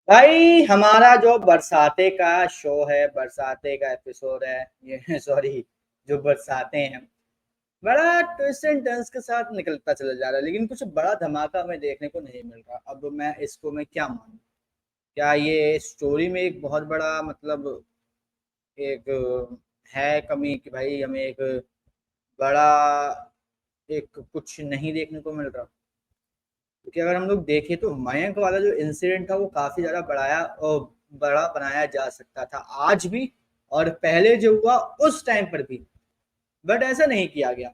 भाई हमारा जो बरसाते का शो है, बरसाते का एपिसोड है ये सॉरी, जो बरसाते हैं बड़ा ट्विस्ट एंड टर्न्स के साथ निकलता चला जा रहा है, लेकिन कुछ बड़ा धमाका हमें देखने को नहीं मिल रहा। अब मैं क्या मानूं? क्या ये स्टोरी में एक बहुत बड़ा मतलब एक है कमी कि भाई हमें एक बड़ा एक कुछ नहीं देखने को मिल रहा? क्योंकि अगर हम लोग देखें तो मयंक वाला जो इंसिडेंट था वो काफी ज्यादा बढ़ाया और बड़ा बनाया जा सकता था आज भी, और पहले जो हुआ उस टाइम पर भी। बट ऐसा नहीं किया गया।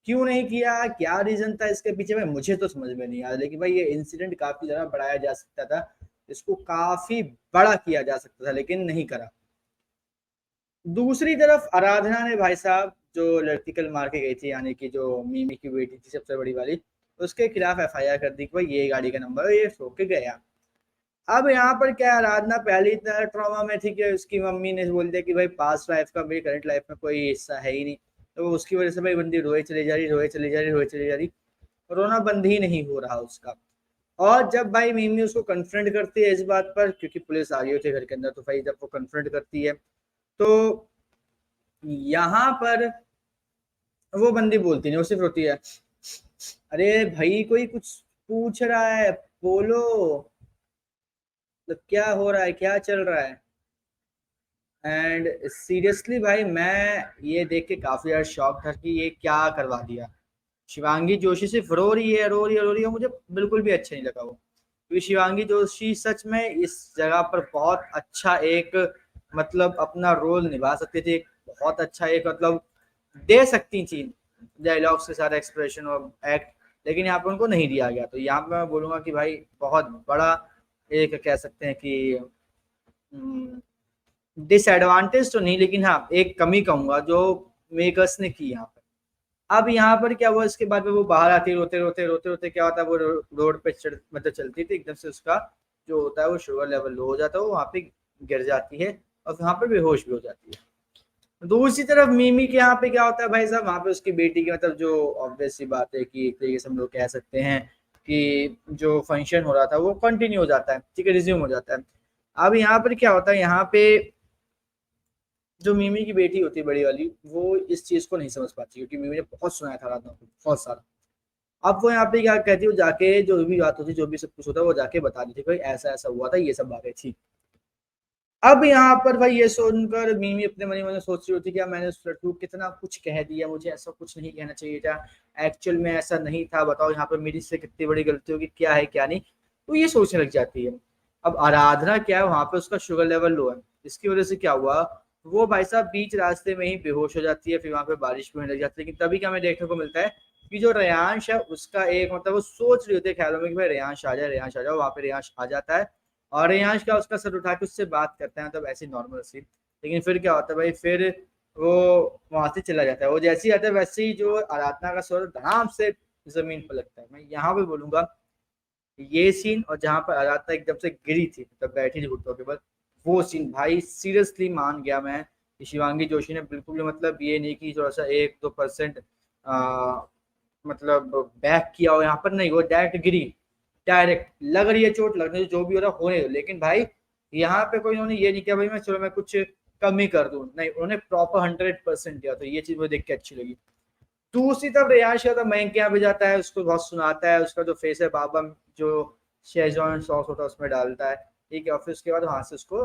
क्यों नहीं किया, क्या रीजन था इसके पीछे में, मुझे तो समझ में नहीं आया। लेकिन भाई ये इंसिडेंट काफी ज्यादा बढ़ाया जा सकता था, इसको काफी बड़ा किया जा सकता था, लेकिन नहीं करा। दूसरी तरफ आराधना ने भाई साहब जो लड़की कल मार के गई थी, यानी कि जो मीमी की बेटी थी सबसे बड़ी वाली, उसके खिलाफ एफआईआर कर दी कि भाई ये गाड़ी का नंबर है, ये सो के गया। अब यहाँ पर क्या, आराधना पहली इतना ट्रॉमा में थी कि उसकी मम्मी ने बोल दिया कि भाई पास्ट लाइफ का मेरी करंट लाइफ में कोई हिस्सा है ही नहीं। तो उसकी वजह से भाई बंदी रोए चली जा रही, रोए चली जा रही, रोए चली जा रही, रोना बंद ही नहीं हो रहा उसका। और जब भाई मीमी उसको कन्फ्रंट करती है इस बात पर, क्योंकि पुलिस आ गई होती है घर के अंदर, तो भाई जब वो कन्फ्रंट करती है तो यहाँ पर वो बंदी बोलती नहीं, वो सिर्फ रोती है। अरे भाई कोई कुछ पूछ रहा है, बोलो। तो क्या हो रहा है, क्या चल रहा है? एंड सीरियसली भाई मैं ये देख के काफी ज्यादा शॉक था कि ये क्या करवा दिया। शिवांगी जोशी सिर्फ रो रही है, रो रही है, रो रही है, मुझे बिल्कुल भी अच्छा नहीं लगा वो। क्योंकि शिवांगी जोशी सच में इस जगह पर बहुत अच्छा एक मतलब अपना रोल निभा सकती थी, एक बहुत अच्छा एक मतलब दे सकती थी डायलॉग्स के साथ एक्सप्रेशन और एक्ट। लेकिन यहाँ पर उनको नहीं दिया गया, तो यहाँ पे मैं बोलूंगा कि भाई बहुत बड़ा एक कह सकते हैं कि डिसएडवांटेज तो नहीं, लेकिन हाँ एक कमी कहूंगा जो मेकर्स ने की यहाँ पर। अब यहाँ पर क्या हुआ, इसके बाद में वो बाहर आती है रोते रोते रोते रोते, क्या होता है वो रोड पे चढ़ मतलब चलती थी, एकदम से उसका जो होता है वो शुगर लेवल लो हो जाता है, वो वहां पे गिर जाती है और वहां पे बेहोश भी हो जाती है। दूसरी तरफ मीमी के यहाँ पे क्या होता है भाई साहब, वहां पे उसकी बेटी की मतलब जो ऑब्वियस सी बात है कि एक तरीके से हम लोग कह सकते हैं कि जो फंक्शन हो रहा था वो कंटिन्यू हो जाता है, ठीक है, रिज्यूम हो जाता है। अब यहाँ पर क्या होता है, यहाँ पे जो मीमी की बेटी होती है बड़ी वाली, वो इस चीज को नहीं समझ पाती, क्योंकि मीमी ने बहुत सुनाया था रात को बहुत सारा। अब वो यहाँ पे क्या कहती है, वो जाके जो भी बात होती, जो भी सब कुछ होता है, वो जाके बता देती भाई ऐसा ऐसा हुआ था, ये सब बातें थी। अब यहाँ पर भाई ये सुनकर मीमी अपने मन ही मन में सोच रही होती कि यार मैंने उस लड़की को कितना कुछ कह दिया, मुझे ऐसा कुछ नहीं कहना चाहिए था, एक्चुअल में ऐसा नहीं था, बताओ यहाँ पर मेरी से कितनी बड़ी गलती होगी, क्या है क्या नहीं। तो ये सोचने लग जाती है। अब आराधना क्या है, वहां पे उसका शुगर लेवल लो है, इसकी वजह से क्या हुआ, वो भाई साहब बीच रास्ते में ही बेहोश हो जाती है, फिर वहां पे बारिश भी होने लग जाती है। लेकिन तभी क्या हमें देखने को मिलता है कि जो रेयांश है उसका एक मतलब वो सोच रही होती है ख्यालों में कि भाई रेयांश आ जाए, रेयांश आ जाए, वहां पे रेयांश आ जाता है। और रेयांश का उसका सर उठा के उससे बात करते हैं, मतलब ऐसी नॉर्मल सी। लेकिन फिर क्या होता है भाई, फिर वो वहां से चला जाता है, वो जैसे ही आता है वैसे ही जो आराधना का स्वर धड़ाम से जमीन पर लगता है। मैं यहाँ पे बोलूंगा ये सीन, और जहां पर आराधना एकदम से गिरी थी मतलब बैठी थी घुटनों के बल, वो सीन भाई सीरियसली मान गया मैं कि शिवांगी जोशी ने बिल्कुल भी मतलब ये नहीं कि थोड़ा सा 1-2% मतलब बैक किया हो, यहाँ पर नहीं, वो डायरेक्ट गिरी। डायरेक्ट लग रही है चोट, लगने जो भी हो रहा होने दो, लेकिन भाई यहाँ पे कोई उन्होंने ये नहीं किया भाई मैं चलो मैं कुछ कमी कर दूं, नहीं, उन्होंने प्रॉपर 100% दिया, तो ये चीज मुझे देख के अच्छी लगी। दूसरी तरफ रियाज का तो मयंक के यहाँ पे जाता है, उसको बहुत सुनाता है, उसका जो फेस है बाबा जो शेजवान सॉस होता है उसमें डालता है, ठीक है, और फिर उसके बाद वहां से उसको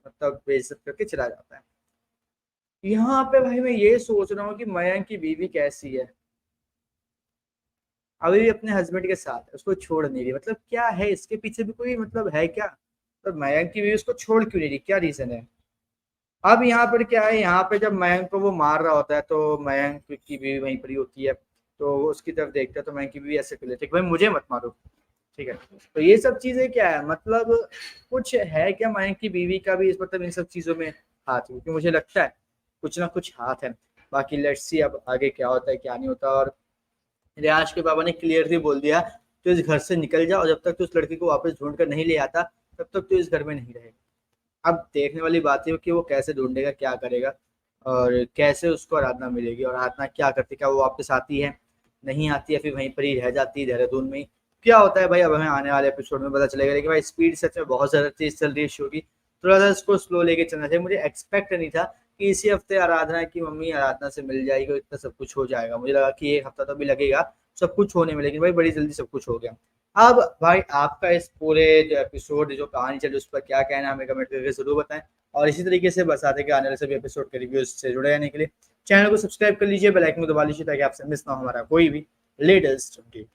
मतलब बेइज्जत करके चला जाता है। यहाँ पे भाई मैं ये सोच रहा हूँ कि मयंक की बीवी कैसी है, अभी भी अपने हस्बैंड के साथ है, उसको छोड़ नहीं रही, मतलब क्या है इसके पीछे भी कोई मतलब है क्या? तो मयंक की बीवी उसको छोड़ क्यों नहीं रही, क्या रीजन है? अब यहाँ पर क्या है, यहाँ पे जब मयंक को वो मार रहा होता है तो मयंक की बीवी वहीं पर ही होती है, तो वो उसकी तरफ देखता है, तो मयंक की बीवी ऐसे कर लेती है कि भाई मुझे मत मारो, ठीक है। तो ये सब चीजें क्या है मतलब, कुछ है क्या मयंक की बीवी का भी इस मतलब इन सब चीजों में हाथ, क्योंकि मुझे लगता है कुछ ना कुछ हाथ है। बाकी लेट्स सी अब आगे क्या होता है क्या नहीं होता। और रियाज के बाबा ने क्लियरली बोल दिया तो इस घर से निकल जा, और जब तक तो उस लड़की को वापस ढूंढ कर नहीं ले आता तब तक तो इस घर में नहीं रहेगा। अब देखने वाली बात है कि वो कैसे ढूंढेगा, क्या करेगा, और कैसे उसको आराधना मिलेगी, और आराधना क्या करती, क्या वो वापस आती है, नहीं आती है, फिर वहीं पर ही रह जाती है देहरादून में ही, क्या होता है भाई, अब हमें आने वाले एपिसोड में पता चलेगा। लेकिन भाई स्पीड सच में बहुत ज्यादा तेज चल रही है शो की, थोड़ा सा इसको स्लो लेके चलना चाहिए। मुझे एक्सपेक्ट नहीं था कि इसी हफ्ते आराधना की मम्मी आराधना से मिल जाएगी और इतना सब कुछ हो जाएगा। मुझे लगा कि एक हफ्ता तो भी लगेगा सब कुछ होने में, लेकिन भाई बड़ी जल्दी सब कुछ हो गया। अब भाई आपका इस पूरे जो एपिसोड जो कहानी चल रही है उस पर क्या कहना है हमें कमेंट करके जरूर बताएं। और इसी तरीके से बताते कि आने वाले सभी एपिसोड के रिव्यूज से जुड़े रहने के लिए चैनल को सब्सक्राइब कर लीजिए, बेल आइकन को दबा लीजिए ताकि आपसे मिस ना हो हमारा कोई भी लेटेस्ट अपडेट।